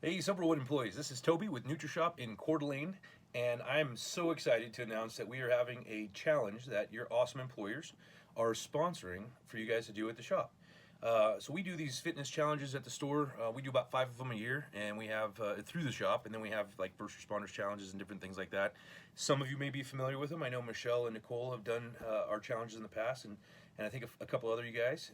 Hey, Silverwood employees, this is Toby with Nutrishop in Coeur d'Alene, and I'm so excited to announce that we are having a challenge that your awesome employers are sponsoring for you guys to do at the shop. So we do these fitness challenges at the store. We do about 5 of them a year, and we have through the shop, and then we have like first responders challenges and different things like that. Some of you may be familiar with them. I know Michelle and Nicole have done our challenges in the past, and I think a couple other you guys.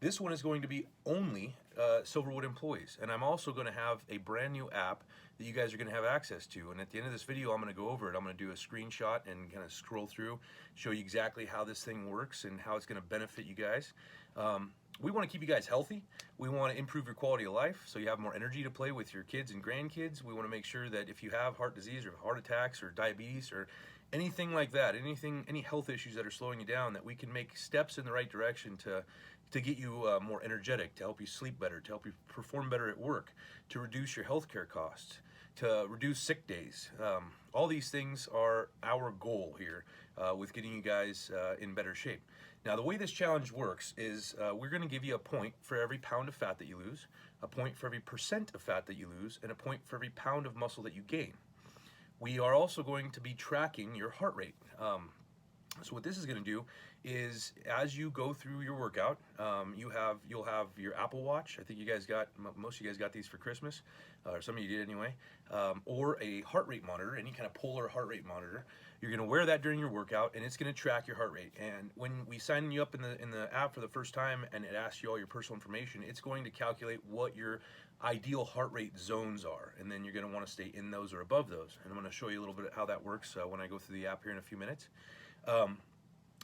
This one is going to be only Silverwood employees, and I'm also going to have a brand new app that you guys are going to have access to. And at the end of this video, I'm going to go over it. I'm going to do a screenshot and kind of scroll through, show you exactly how this thing works and how it's going to benefit you guys. We want to keep you guys healthy. We want to improve your quality of life so you have more energy to play with your kids and grandkids. We want to make sure that if you have heart disease or heart attacks or diabetes or anything like that, any health issues that are slowing you down, that we can make steps in the right direction to get you more energetic, to help you sleep better, to help you perform better at work, to reduce your healthcare costs, to reduce sick days. All these things are our goal here with getting you guys in better shape. Now, the way this challenge works is we're going to give you a point for every pound of fat that you lose, a point for every percent of fat that you lose, and a point for every pound of muscle that you gain. We are also going to be tracking your heart rate. So what this is going to do is, as you go through your workout, you'll have your Apple Watch. I think you guys got, most of you guys got these for Christmas, or some of you did anyway, or a heart rate monitor, any kind of polar heart rate monitor. You're going to wear that during your workout, and it's going to track your heart rate. And when we sign you up in the app for the first time, and it asks you all your personal information, it's going to calculate what your ideal heart rate zones are, and then you're going to want to stay in those or above those. And I'm going to show you a little bit how that works when I go through the app here in a few minutes.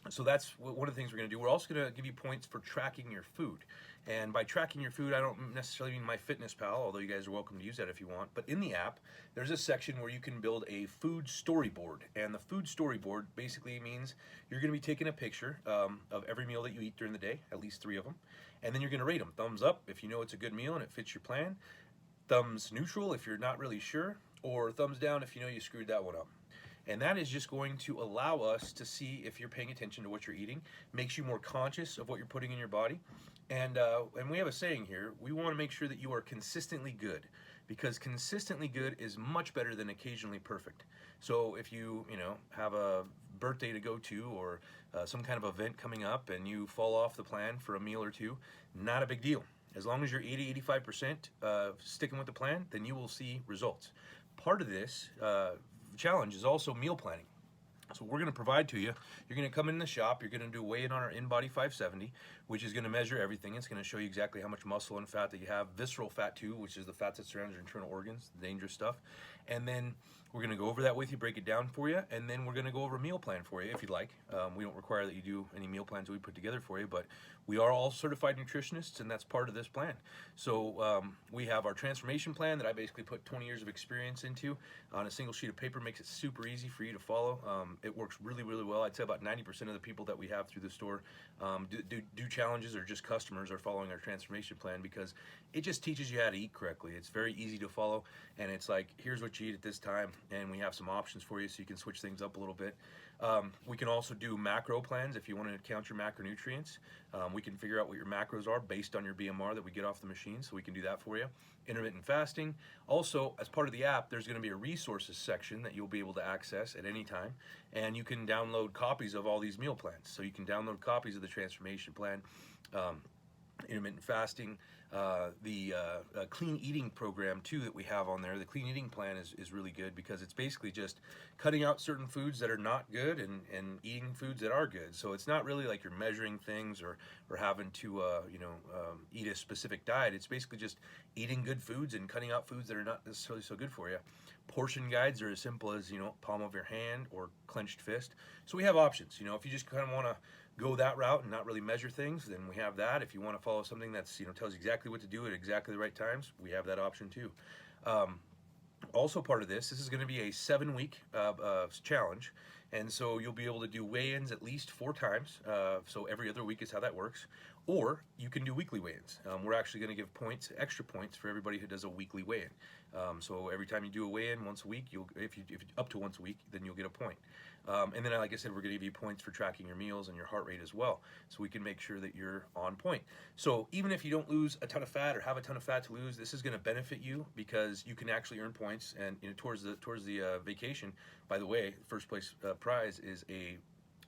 So that's one of the things we're going to do. We're also going to give you points for tracking your food. And by tracking your food, I don't necessarily mean MyFitnessPal, although you guys are welcome to use that if you want. But in the app, there's a section where you can build a food storyboard. And the food storyboard basically means you're going to be taking a picture of every meal that you eat during the day, at least 3 of them. And then you're going to rate them. Thumbs up if you know it's a good meal and it fits your plan. Thumbs neutral if you're not really sure. Or thumbs down if you know you screwed that one up. And that is just going to allow us to see if you're paying attention to what you're eating, makes you more conscious of what you're putting in your body. And we have a saying here, we want to make sure that you are consistently good, because consistently good is much better than occasionally perfect. So if you have a birthday to go to, or some kind of event coming up and you fall off the plan for a meal or two, not a big deal. As long as you're 80-85% sticking with the plan, then you will see results. Part of this challenge is also meal planning. So we're going to provide to you, you're going to come in the shop, you're going to do weigh-in on our InBody 570, which is going to measure everything. It's going to show you exactly how much muscle and fat that you have, visceral fat too, which is the fat that surrounds your internal organs, the dangerous stuff. And then we're going to go over that with you, break it down for you, and then we're going to go over a meal plan for you if you'd like. We don't require that you do any meal plans that we put together for you, but we are all certified nutritionists, and that's part of this plan. So we have our transformation plan that I basically put 20 years of experience into on a single sheet of paper. Makes it super easy for you to follow. It works really, really well. I'd say about 90% of the people that we have through the store do challenges, or just customers are following our transformation plan, because it just teaches you how to eat correctly. It's very easy to follow, and it's like, here's what you eat at this time, and we have some options for you so you can switch things up a little bit. We can also do macro plans if you want to count your macronutrients. We can figure out what your macros are based on your BMR that we get off the machine, so we can do that for you. Intermittent fasting. Also, as part of the app, there's going to be a resources section that you'll be able to access at any time, and you can download copies of all these meal plans. So you can download copies of the transformation plan, intermittent fasting, the clean eating program too that we have on there. The clean eating plan is really good, because it's basically just cutting out certain foods that are not good and eating foods that are good. So it's not really like you're measuring things or having to eat a specific diet. It's basically just eating good foods and cutting out foods that are not necessarily so good for you. Portion guides are as simple as palm of your hand or clenched fist. So we have options. If you just kind of want to go that route and not really measure things, then we have that. If you want to follow something that's tells you exactly what to do at exactly the right times, we have that option too. Also part of this is going to be a 7-week challenge, and so you'll be able to do weigh-ins at least 4 times. So every other week is how that works. or you can do weekly weigh-ins. We're actually going to give points, extra points for everybody who does a weekly weigh-in. So every time you do a weigh-in once a week, if you up to once a week, then you'll get a point. And then, like I said, we're going to give you points for tracking your meals and your heart rate as well, so we can make sure that you're on point. So even if you don't lose a ton of fat or have a ton of fat to lose, this is going to benefit you because you can actually earn points. And towards the vacation, by the way, first place prize is a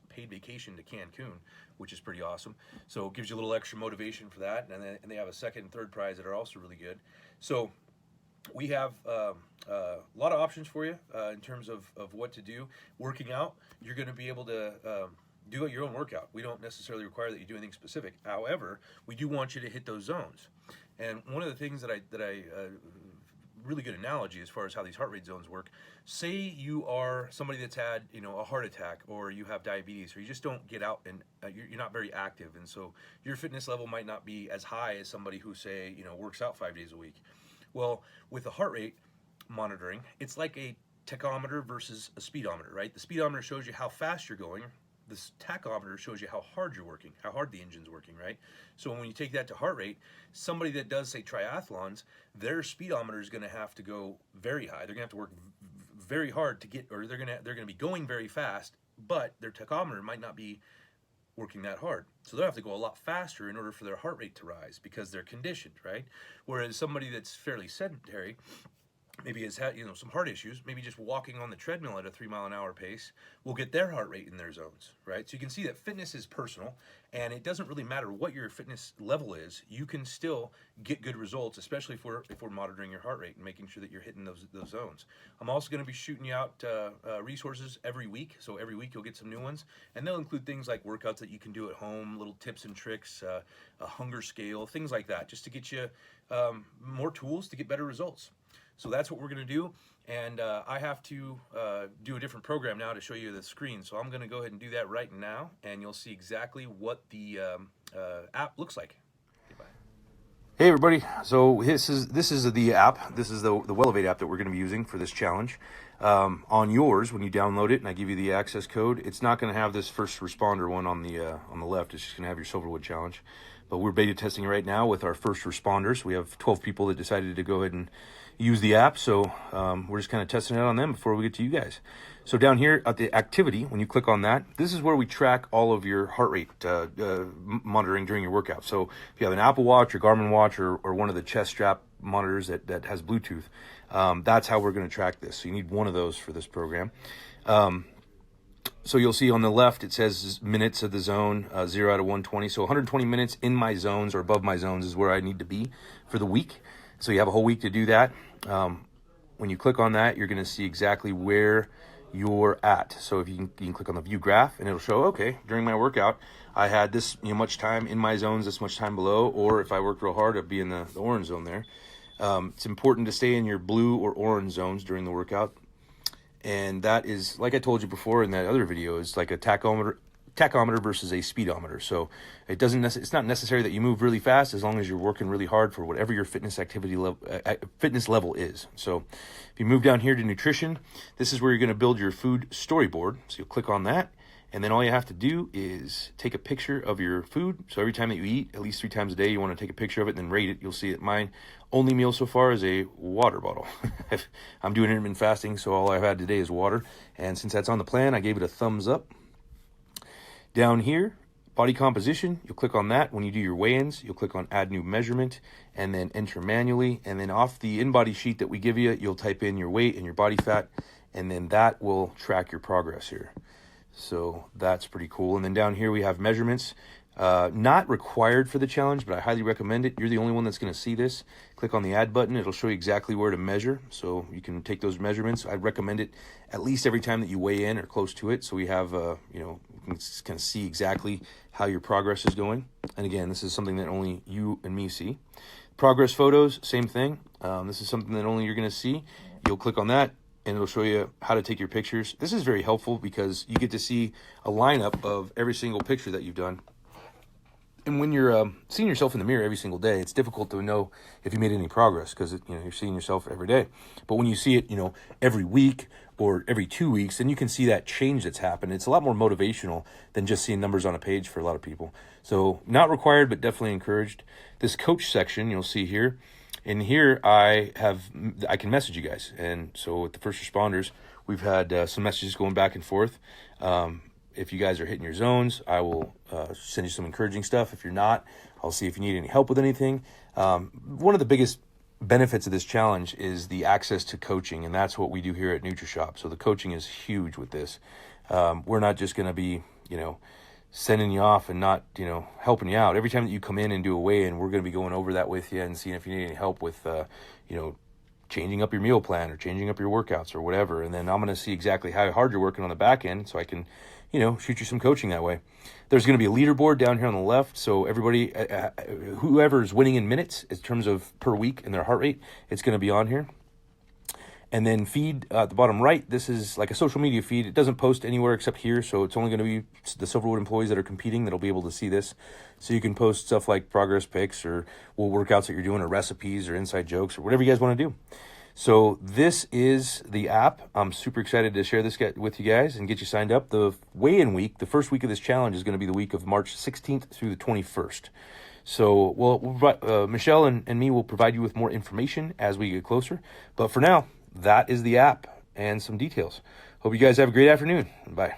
paid vacation to Cancun, which is pretty awesome. So it gives you a little extra motivation for that. And they have a second and third prize that are also really good. So we have a lot of options for you in terms of what to do. Working out, you're going to be able to do your own workout. We don't necessarily require that you do anything specific. However, we do want you to hit those zones. And one of the things that I really good analogy as far as how these heart rate zones work. Say you are somebody that's had a heart attack, or you have diabetes, or you just don't get out and you're not very active, and so your fitness level might not be as high as somebody who say works out 5 days a week. Well, with the heart rate monitoring, it's like a tachometer versus a speedometer, right? The speedometer shows you how fast you're going. The tachometer shows you how hard you're working, how hard the engine's working, right? So when you take that to heart rate, somebody that does, say, triathlons, their speedometer is going to have to go very high. They're going to have to work very hard to get, or they're going to be going very fast, but their tachometer might not be working that hard. So they'll have to go a lot faster in order for their heart rate to rise because they're conditioned, right? Whereas somebody that's fairly sedentary, maybe has had some heart issues, maybe just walking on the treadmill at a 3-mile-an-hour pace will get their heart rate in their zones, right? So you can see that fitness is personal, and it doesn't really matter what your fitness level is. You can still get good results, especially if we're monitoring your heart rate and making sure that you're hitting those zones. I'm also going to be shooting you out resources every week, so every week you'll get some new ones, and they'll include things like workouts that you can do at home, little tips and tricks, a hunger scale, things like that, just to get you more tools to get better results. So that's what we're going to do, and I have to do a different program now to show you the screen. So I'm going to go ahead and do that right now, and you'll see exactly what the app looks like. Okay, hey everybody! So this is the app. This is the Wellevate app that we're going to be using for this challenge. On yours, when you download it, and I give you the access code, it's not going to have this first responder one on the left. It's just going to have your Silverwood challenge. But we're beta testing it right now with our first responders. We have 12 people that decided to go ahead and use the app, so we're just kind of testing it out on them before we get to you guys. So down here at the activity, when you click on that, this is where we track all of your heart rate monitoring during your workout. So if you have an Apple Watch or Garmin watch or one of the chest strap monitors that has Bluetooth, that's how we're going to track this. So you need one of those for this program. So you'll see on the left, it says minutes of the zone, 0 out of 120. So 120 minutes in my zones or above my zones is where I need to be for the week. So you have a whole week to do that. When you click on that, you're going to see exactly where you're at. So if you can click on the view graph, and it'll show, okay, during my workout, I had this much time in my zones, this much time below, or if I worked real hard, I'd be in the orange zone there. It's important to stay in your blue or orange zones during the workout. And that is, like I told you before in that other video, is like a tachometer versus a speedometer. So it's not necessary that you move really fast as long as you're working really hard for whatever your fitness level is. So if you move down here to nutrition, this is where you're going to build your food storyboard. So you'll click on that, and then all you have to do is take a picture of your food. So every time that you eat, at least 3 times a day, you want to take a picture of it and then rate it. You'll see that mine only meal so far is a water bottle. I'm doing intermittent fasting, so all I've had today is water. And since that's on the plan, I gave it a thumbs up. Down here, body composition, you'll click on that. When you do your weigh-ins, you'll click on add new measurement and then enter manually. And then off the in-body sheet that we give you, you'll type in your weight and your body fat, and then that will track your progress here. So that's pretty cool. And then down here we have measurements. Not required for the challenge, but I highly recommend it. You're the only one that's going to see this. Click on the add button. It'll show you exactly where to measure, so you can take those measurements. I'd recommend it at least every time that you weigh in or close to it, so we have we can kind of see exactly how your progress is going. And again, this is something that only you and me see. Progress photos, same thing. This is something that only you're going to see. You'll click on that, and it'll show you how to take your pictures. This is very helpful because you get to see a lineup of every single picture that you've done. And when you're seeing yourself in the mirror every single day, it's difficult to know if you made any progress because you're seeing yourself every day. But when you see it, every week or every 2 weeks, then you can see that change that's happened. It's a lot more motivational than just seeing numbers on a page for a lot of people. So not required, but definitely encouraged. This coach section you'll see here. In here, I can message you guys. And so with the first responders, we've had some messages going back and forth. If you guys are hitting your zones, I will send you some encouraging stuff. If you're not, I'll see if you need any help with anything. One of the biggest benefits of this challenge is the access to coaching, and that's what we do here at Nutrishop. So the coaching is huge with this. We're not just going to be, sending you off and not, helping you out. Every time that you come in and do a weigh-in, we're going to be going over that with you and seeing if you need any help with, changing up your meal plan or changing up your workouts or whatever. And then I'm going to see exactly how hard you're working on the back end so I can, shoot you some coaching that way. There's going to be a leaderboard down here on the left. So everybody, whoever's winning in minutes in terms of per week and their heart rate, it's going to be on here. And then feed at the bottom right, this is like a social media feed. It doesn't post anywhere except here, so it's only going to be the Silverwood employees that are competing that'll be able to see this. So you can post stuff like progress pics or workouts that you're doing or recipes or inside jokes or whatever you guys want to do. So this is the app. I'm super excited to share this with you guys and get you signed up. The weigh-in week, the first week of this challenge is going to be the week of March 16th through the 21st. So Michelle and me will provide you with more information as we get closer. But for now, that is the app and some details. Hope you guys have a great afternoon. Bye.